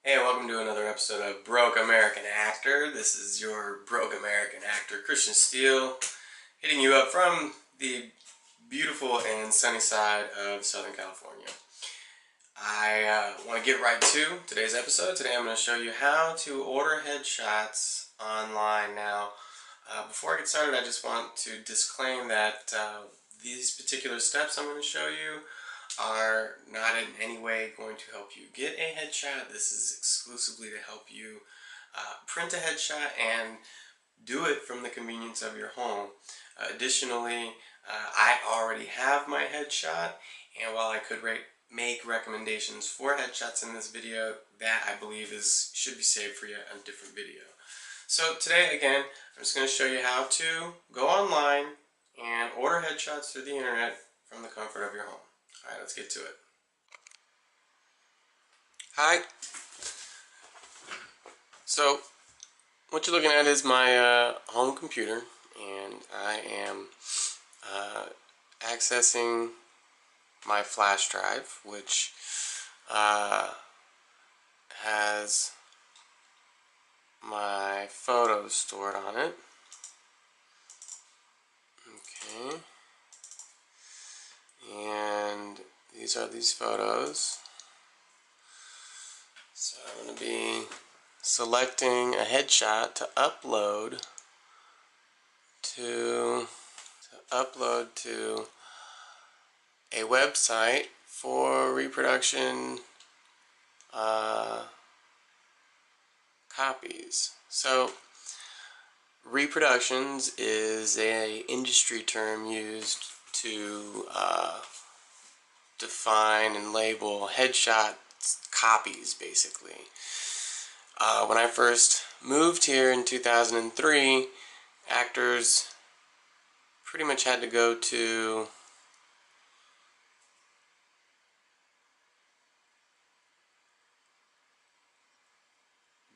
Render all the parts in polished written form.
Hey, welcome to another episode of Broke American Actor. This is your Broke American Actor, Kristian Steele, hitting you up from the beautiful and sunny side of Southern California. I want to get right to today's episode. Today I'm going to show you how to order headshots online. Now, before I get started, I just want to disclaim that these particular steps I'm going to show you are not in any way going to help you get a headshot. This is exclusively to help you print a headshot and do it from the convenience of your home. Additionally, I already have my headshot, and while I could make recommendations for headshots in this video, that I believe should be saved for you on a different video. So today, again, I'm just going to show you how to go online and order headshots through the internet from the comfort of your home. Alright, let's get to it. Hi. So, what you're looking at is my home computer, and I am accessing my flash drive, which has my photos stored on it. Okay. And these are these photos. So I'm going to be selecting a headshot to upload to a website for reproduction copies. So reproductions is a industry term used to define and label headshot copies, basically. When I first moved here in 2003, actors pretty much had to go to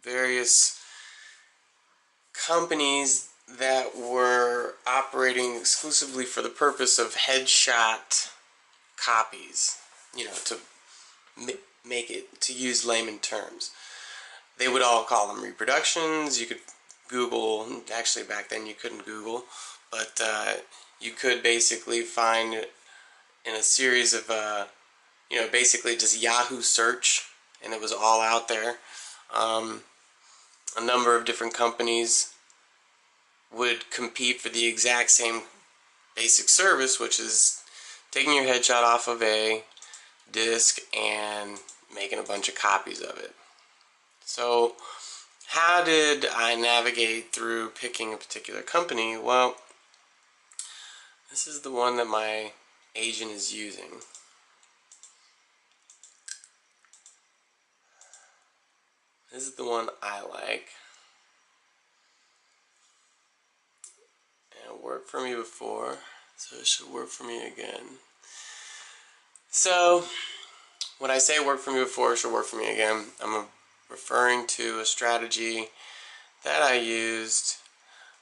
various companies that were operating exclusively for the purpose of headshot copies, to make it, to use layman terms. They would all call them reproductions. You could Google, actually back then you couldn't Google, but you could basically find in a series of, basically just Yahoo search, and it was all out there. A number of different companies would compete for the exact same basic service, which is taking your headshot off of a disc and making a bunch of copies of it. So how did I navigate through picking a particular company? Well, this is the one that my agent is using. This is the one I like. And it worked for me before, so it should work for me again. So, when I say worked for me before, it should work for me again, I'm referring to a strategy that I used.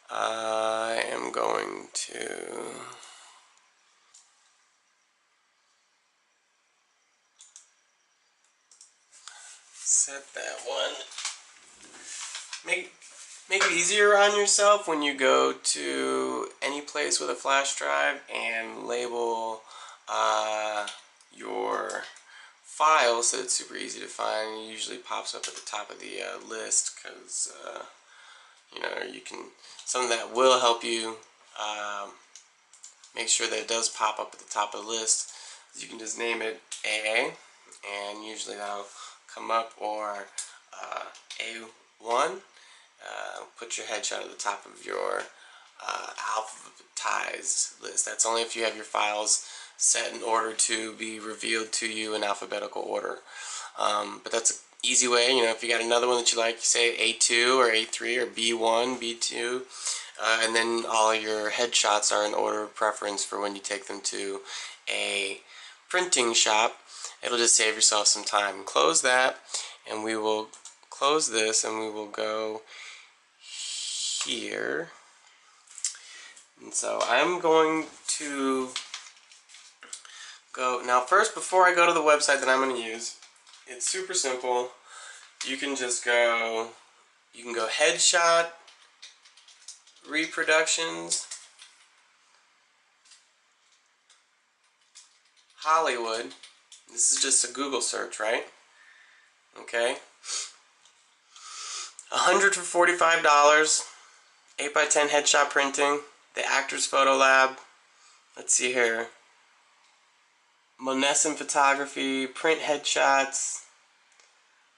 I am going to set that one. Make it easier on yourself when you go to any place with a flash drive and label your file so it's super easy to find. It usually pops up at the top of the list because you can, something that will help you make sure that it does pop up at the top of the list. You can just name it AA, and usually that'll come up, or A1. Put your headshot at the top of your alphabetized list. That's only if you have your files set in order to be revealed to you in alphabetical order. But that's an easy way. If you got another one that you like, you say A2 or A3 or B1, B2, and then all of your headshots are in order of preference for when you take them to a printing shop. It'll just save yourself some time. Close that, and we will close this, and we will go here. And so I'm going to go now. First, before I go to the website that I'm going to use, it's super simple. you can just go, you can go headshot, reproductions, Hollywood. This is just a Google search, right? Okay. 100 for $45. 8x10 headshot printing. The Actors Photo Lab. Let's see here. Monessen Photography. Print headshots.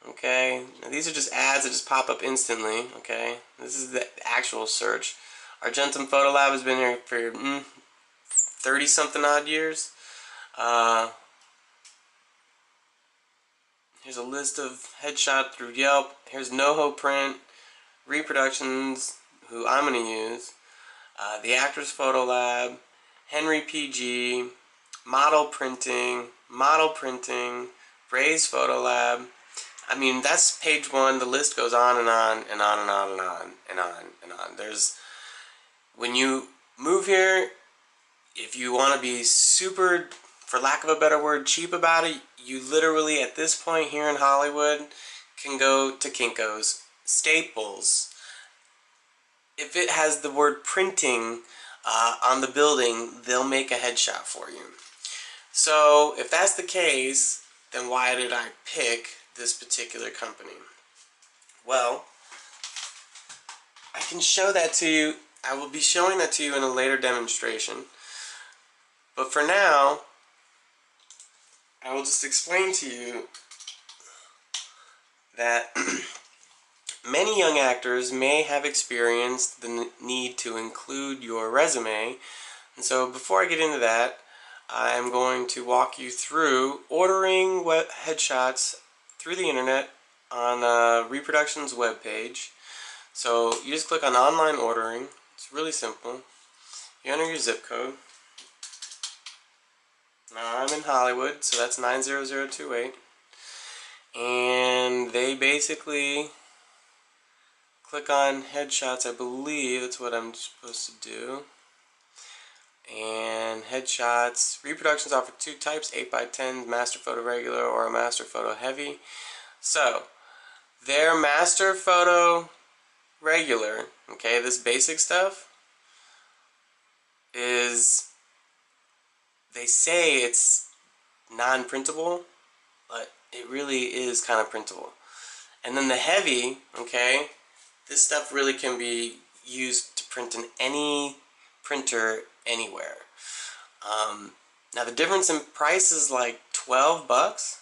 Okay. Now these are just ads that just pop up instantly. Okay. This is the actual search. Argentum Photo Lab has been here for 30 something odd years. Here's a list of headshot through Yelp. Here's NoHo Print, Reproductions, who I'm going to use, the Actors Photo Lab, Henry PG, Model Printing, Ray's Photo Lab. I mean, that's page one. The list goes on and on and on and on and on and on and on. There's, when you move here, if you want to be super, for lack of a better word, cheap about it, you literally at this point here in Hollywood can go to Kinko's, Staples. If it has the word printing on the building, they'll make a headshot for you. So if that's the case, then why did I pick this particular company? Well, I can show that to you. I will be showing that to you in a later demonstration. But for now, I will just explain to you that many young actors may have experienced the need to include your resume. And so before I get into that, I'm going to walk you through ordering headshots through the internet on Reproductions webpage. So you just click on online ordering. It's really simple. You enter your zip code. Now I'm in Hollywood, so that's 90028. And they basically click on headshots, I believe that's what I'm supposed to do. And headshots, reproductions offer two types, 8x10 Master Photo Regular or a Master Photo Heavy. So, their Master Photo Regular, okay, this basic stuff is, they say it's non-printable, but it really is kind of printable. And then the heavy, okay, this stuff really can be used to print in any printer anywhere. Now the difference in price is like $12.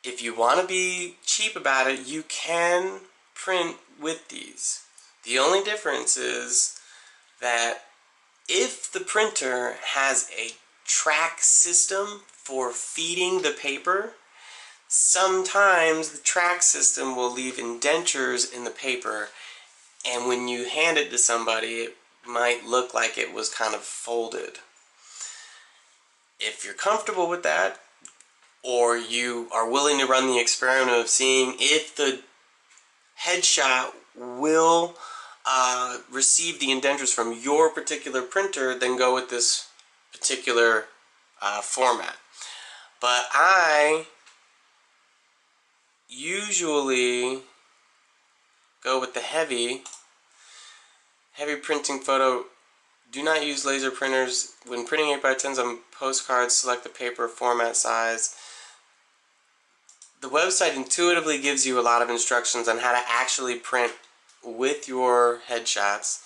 If you want to be cheap about it, you can print with these. The only difference is that if the printer has a track system for feeding the paper, sometimes the track system will leave indentures in the paper, and when you hand it to somebody, it might look like it was kind of folded. If you're comfortable with that, or you are willing to run the experiment of seeing if the headshot will receive the indentures from your particular printer, then go with this particular format. But I usually go with the heavy printing photo. Do not use laser printers. When printing 8x10s on postcards, select the paper format size. The website intuitively gives you a lot of instructions on how to actually print with your headshots.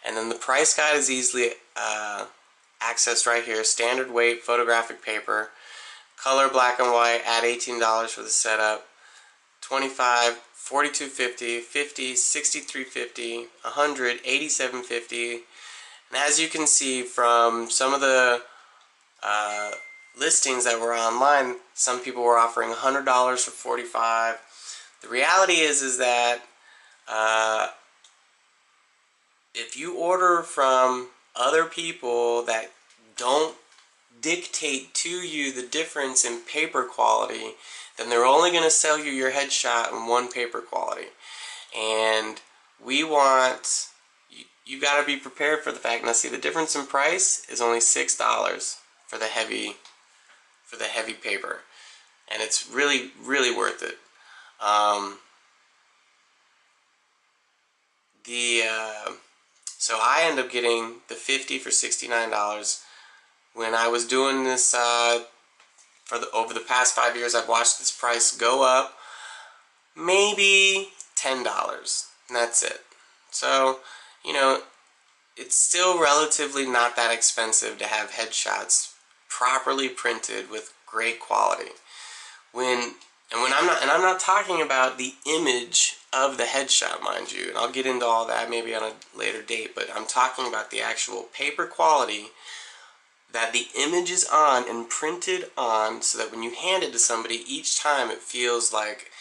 And then the price guide is easily accessed right here. Standard weight, photographic paper. Color black and white, add $18 for the setup. 25, 42.50, 50, 63.50, 100, 87.50. And as you can see from some of the listings that were online, some people were offering $100 for $45. The reality is that if you order from other people that don't dictate to you the difference in paper quality, then they're only going to sell you your headshot in one paper quality. And we want, you got to be prepared for the fact. Now see, the difference in price is only $6 for the heavy paper. and it's really, really worth it. So I end up getting the 50 for $69. When I was doing this over the past 5 years, I've watched this price go up maybe $10, and that's it. So, you know, it's still relatively not that expensive to have headshots properly printed with great quality. I'm not talking about the image of the headshot, mind you, and I'll get into all that maybe on a later date, but I'm talking about the actual paper quality that the image is on and printed on, so that when you hand it to somebody, each time it feels like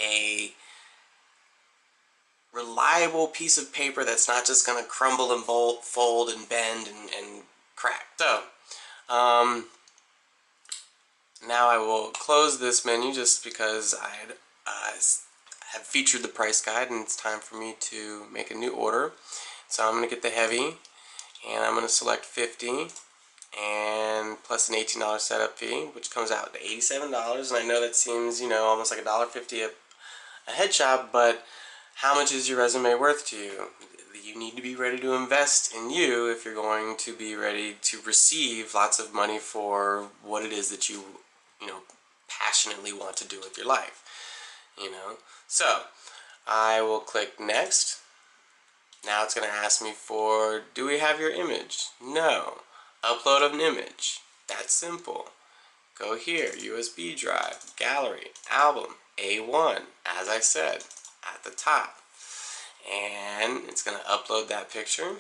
a reliable piece of paper that's not just going to crumble and fold and bend and crack. So, now I will close this menu just because I have featured the price guide and it's time for me to make a new order. So I'm going to get the heavy, and I'm going to select 50 and plus an $18 setup fee, which comes out to $87. And I know that seems, you know, almost like $1.50 a headshot, but how much is your resume worth to you? You need to be ready to invest in you if you're going to be ready to receive lots of money for what it is that you passionately want to do with your life. So I will click next. Now it's going to ask me for, do we have your image? No. Upload an image. That's simple. Go here, USB drive, gallery, album, A1, as I said, at the top. And it's going to upload that picture.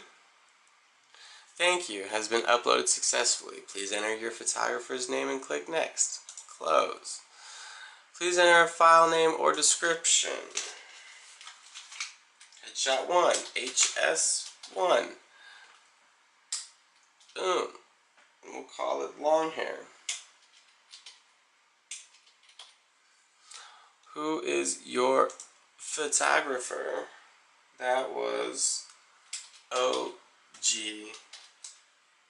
Thank you, has been uploaded successfully. Please enter your photographer's name and click next. Close. Please enter a file name or description. Headshot 1, HS1. Boom. We'll call it long hair. Who is your photographer? That was OG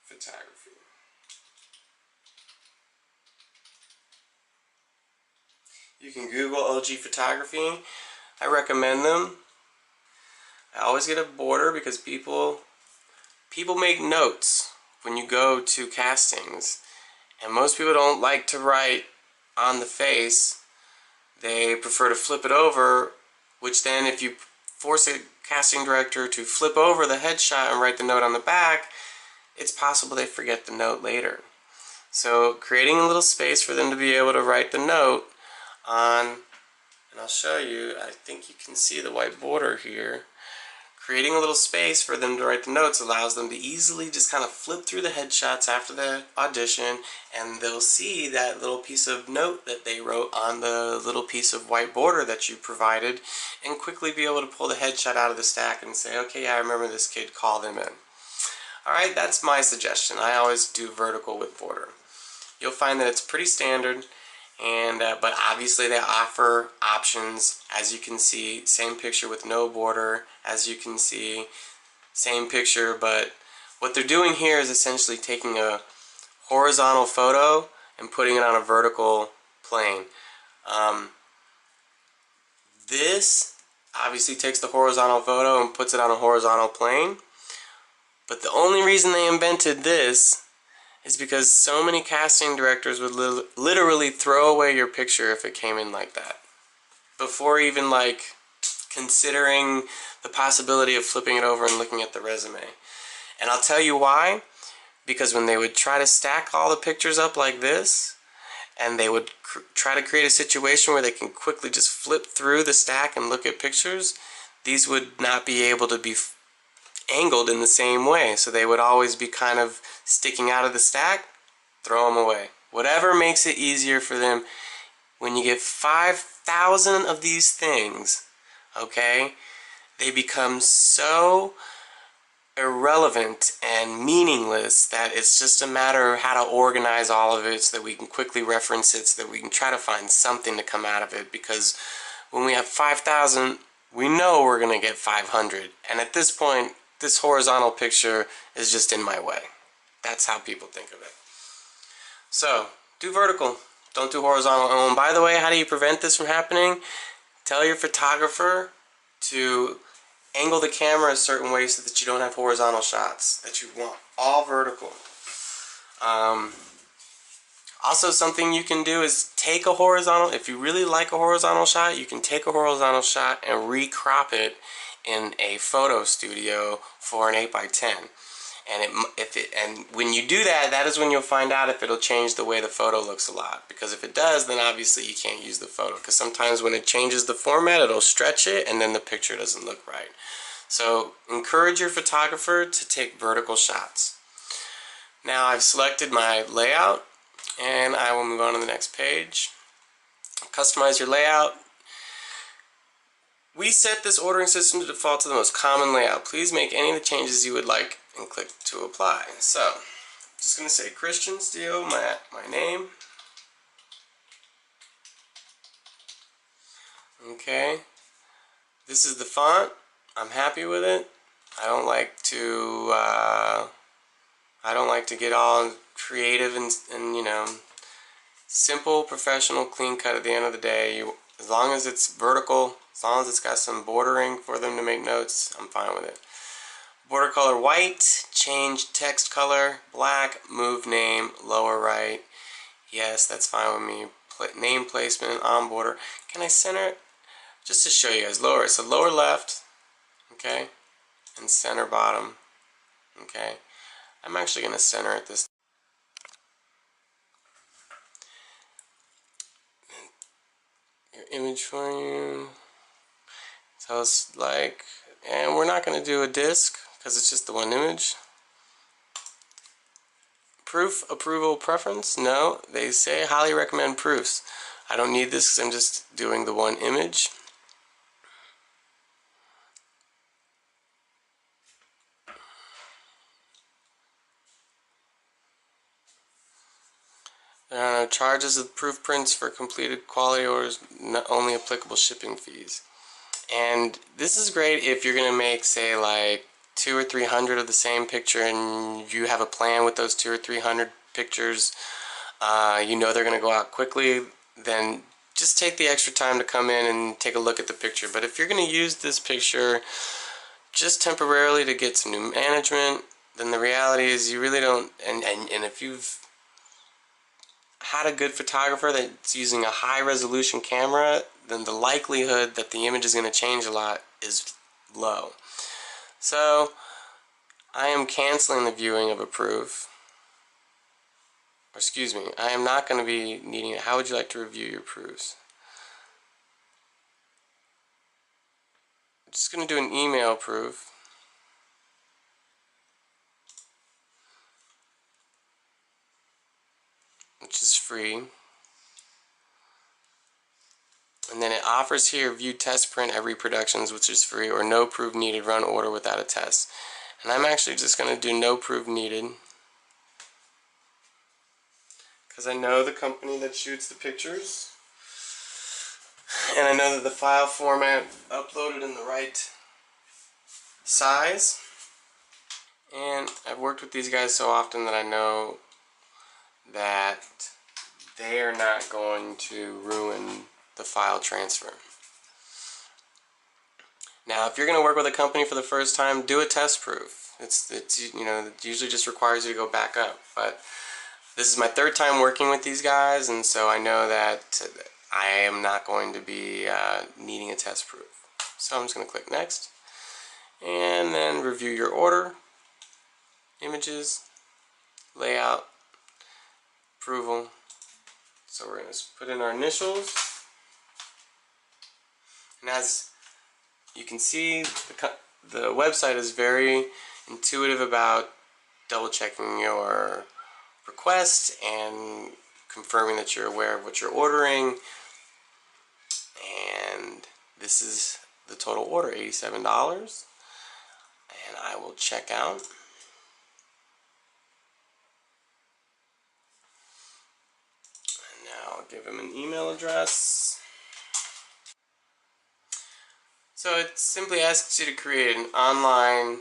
Photography. You can Google OG Photography. I recommend them. I always get a border because people make notes when you go to castings, and most people don't like to write on the face. They prefer to flip it over, which then if you force a casting director to flip over the headshot and write the note on the back, it's possible they forget the note later. So creating a little space for them to be able to write the note on, and I'll show you, I think you can see the white border here. Creating a little space for them to write the notes allows them to easily just kind of flip through the headshots after the audition, and they'll see that little piece of note that they wrote on the little piece of white border that you provided, and quickly be able to pull the headshot out of the stack and say, okay, I remember this kid, call them in. Alright, that's my suggestion. I always do vertical with border. You'll find that it's pretty standard, and but obviously they offer options. As you can see, same picture with no border. As you can see, same picture, but what they're doing here is essentially taking a horizontal photo and putting it on a vertical plane. This obviously takes the horizontal photo and puts it on a horizontal plane, but the only reason they invented this is because so many casting directors would literally throw away your picture if it came in like that, before even like considering the possibility of flipping it over and looking at the resume. And I'll tell you why. Because when they would try to stack all the pictures up like this, and they would try to create a situation where they can quickly just flip through the stack and look at pictures, these would not be able to be angled in the same way. So they would always be kind of sticking out of the stack, throw them away. Whatever makes it easier for them. When you get 5,000 of these things, okay, they become so irrelevant and meaningless that it's just a matter of how to organize all of it so that we can quickly reference it, so that we can try to find something to come out of it. Because when we have 5,000, we know we're going to get 500. And at this point, this horizontal picture is just in my way. That's how people think of it. So, do vertical. Don't do horizontal. Oh, and by the way, how do you prevent this from happening? Tell your photographer to angle the camera a certain way so that you don't have horizontal shots, that you want all vertical. Also, something you can do is take a horizontal, if you really like a horizontal shot, you can take a horizontal shot and recrop it in a photo studio for an 8x10. And when you do that, that is when you'll find out if it'll change the way the photo looks a lot. Because if it does, then obviously you can't use the photo. Because sometimes when it changes the format, it'll stretch it and then the picture doesn't look right. So encourage your photographer to take vertical shots. Now I've selected my layout and I will move on to the next page. Customize your layout. We set this ordering system to default to the most common layout. Please make any of the changes you would like and click to apply. So, I'm just going to say Kristian Steele, my name. Okay. This is the font. I'm happy with it. I don't like to get all creative and you know, simple, professional, clean cut at the end of the day. As long as it's vertical, as long as it's got some bordering for them to make notes, I'm fine with it. Border color white, change text color, black, move name, lower right. Yes, that's fine with me. Name placement, on border. Can I center it? Just to show you guys, lower it. So lower left, okay, and center bottom, okay. I'm actually going to center it this time. Your image for you. So it's like, and we're not going to do a disk because it's just the one image. Proof, approval, preference? No, they say highly recommend proofs. I don't need this because I'm just doing the one image. There are no charges of proof prints for completed quality orders, only applicable shipping fees. And this is great if you're going to make, say, like 200 or 300 of the same picture and you have a plan with those 200 or 300 pictures. You know they're going to go out quickly, then just take the extra time to come in and take a look at the picture. But if you're going to use this picture just temporarily to get some new management, then the reality is you really don't, and if you've had a good photographer that's using a high resolution camera, then the likelihood that the image is going to change a lot is low. So I am canceling the viewing of a proof. Or excuse me, I am not going to be needing it. How would you like to review your proofs? I'm just going to do an email proof. Which is free. And then it offers here view test print at reproductions, which is free, or no proof needed, run order without a test. And I'm actually just going to do no proof needed because I know the company that shoots the pictures and I know that the file format uploaded in the right size, and I've worked with these guys so often that I know that they are not going to ruin the file transfer. Now, if you're going to work with a company for the first time, do a test proof. It's you know, it usually just requires you to go back up. But this is my third time working with these guys, and so I know that I am not going to be needing a test proof. So I'm just going to click next, and then review your order, images, layout, approval. So we're going to put in our initials, and as you can see, the website is very intuitive about double checking your request and confirming that you're aware of what you're ordering. And this is the total order, $87. And I will check out. And now I'll give him an email address. So it simply asks you to create an online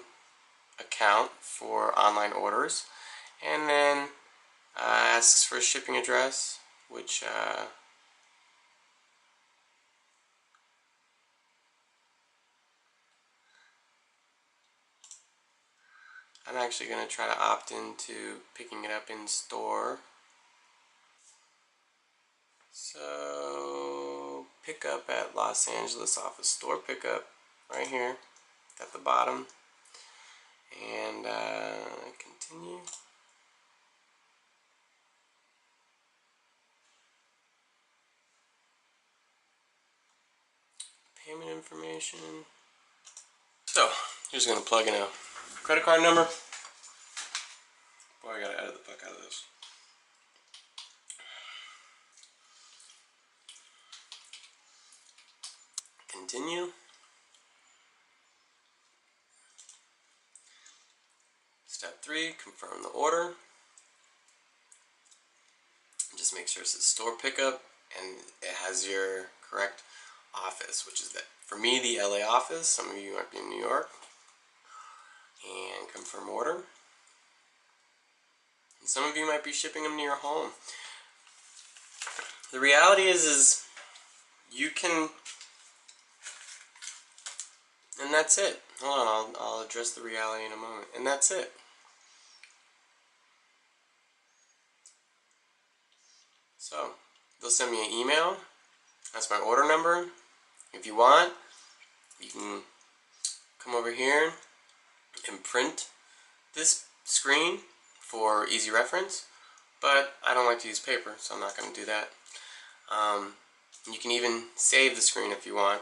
account for online orders, and then asks for a shipping address, which I'm actually going to try to opt into picking it up in store. So, pick up at Los Angeles office, store pickup right here at the bottom, and continue. Payment information. So, here's going to plug in a credit card number. Boy, I gotta edit the fuck out of this. Continue. Step 3, confirm the order. Just make sure it says store pickup and it has your correct office, which is that for me the LA office. Some of you might be in New York. And confirm order. And some of you might be shipping them to your home. The reality is you can, and that's it. Hold on, I'll address the reality in a moment. And that's it. So, they'll send me an email. That's my order number. If you want, you can come over here and print this screen for easy reference. But I don't like to use paper, so I'm not going to do that. You can even save the screen if you want.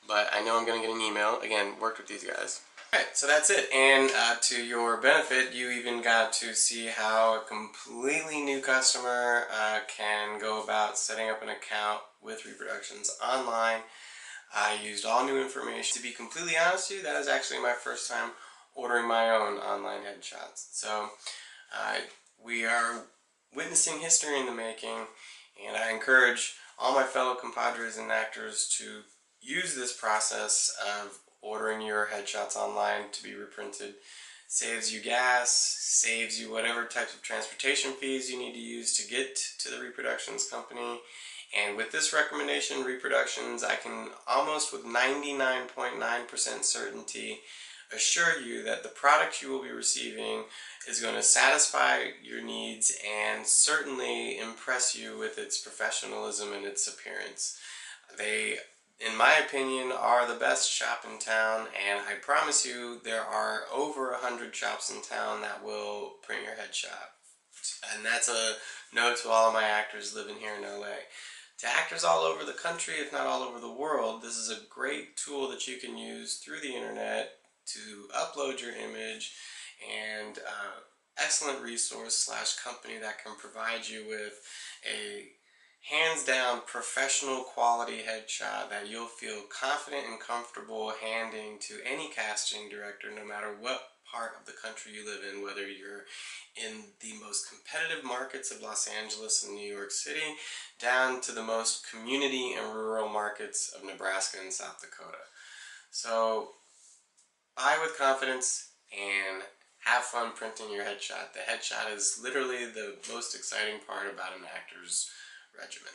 But I know I'm going to get an email. Again, worked with these guys. Alright, so that's it. And to your benefit, you even got to see how a completely new customer can go about setting up an account with Reproductions online. I used all new information. To be completely honest with you, that is actually my first time ordering my own online headshots. So we are witnessing history in the making, and I encourage all my fellow compadres and actors to use this process of ordering your headshots online to be reprinted. Saves you gas, saves you whatever types of transportation fees you need to use to get to the Reproductions company. And with this recommendation, Reproductions, I can almost with 99.9% certainty assure you that the product you will be receiving is going to satisfy your needs and certainly impress you with its professionalism and its appearance. They, in my opinion, are the best shop in town, and I promise you there are over 100 shops in town that will print your headshot. And that's a note to all of my actors living here in LA. To actors all over the country, if not all over the world, this is a great tool that you can use through the internet to upload your image, and excellent resource / company that can provide you with a hands down professional quality headshot that you'll feel confident and comfortable handing to any casting director, no matter what part of the country you live in, whether you're in the most competitive markets of Los Angeles and New York City, down to the most community and rural markets of Nebraska and South Dakota. So buy with confidence and have fun printing your headshot. The headshot is literally the most exciting part about an actor's regimen.